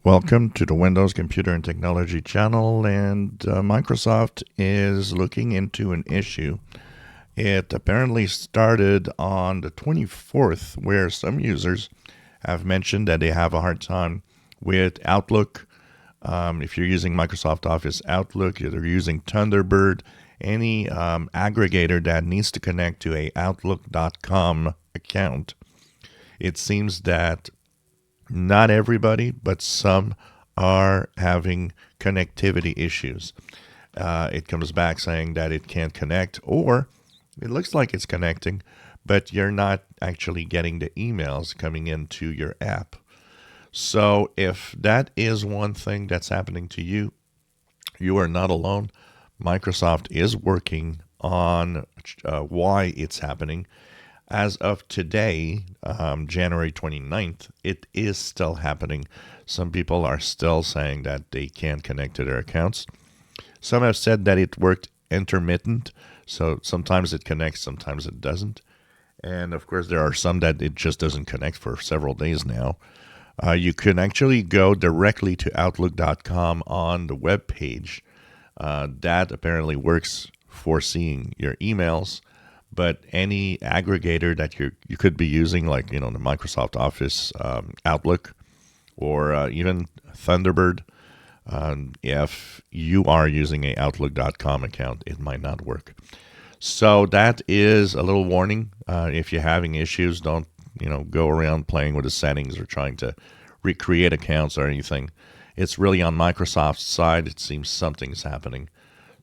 Welcome to the Windows Computer and Technology channel, and Microsoft is looking into an issue. It apparently started on the 24th, where some users have mentioned that they have a hard time with Outlook. If you're using Microsoft Office Outlook, you're using Thunderbird, any aggregator that needs to connect to a Outlook.com account. It seems that not everybody, but some are having connectivity issues. It comes back saying that it can't connect, or it looks like it's connecting, but you're not actually getting the emails coming into your app. So if that is one thing that's happening to you, you are not alone. Microsoft is working on why it's happening. As of today, January 29th, it is still happening. Some people are still saying that they can't connect to their accounts. Some have said that it worked intermittent, so sometimes it connects, sometimes it doesn't. And of course, there are some that it just doesn't connect for several days now. You can actually go directly to Outlook.com on the web page. That apparently works for seeing your emails. But any aggregator that you could be using, like the Microsoft Office Outlook, or even Thunderbird, if you are using a Outlook.com account, it might not work. So that is a little warning. If you're having issues, don't go around playing with the settings or trying to recreate accounts or anything. It's really on Microsoft's side. It seems something's happening.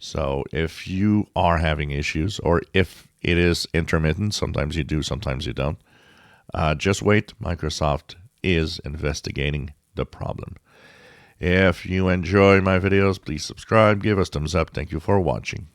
So if you are having issues, or if it is intermittent, sometimes you do, sometimes you don't, just wait. Microsoft is investigating the problem. If you enjoy my videos, please subscribe, give us thumbs up. Thank you for watching.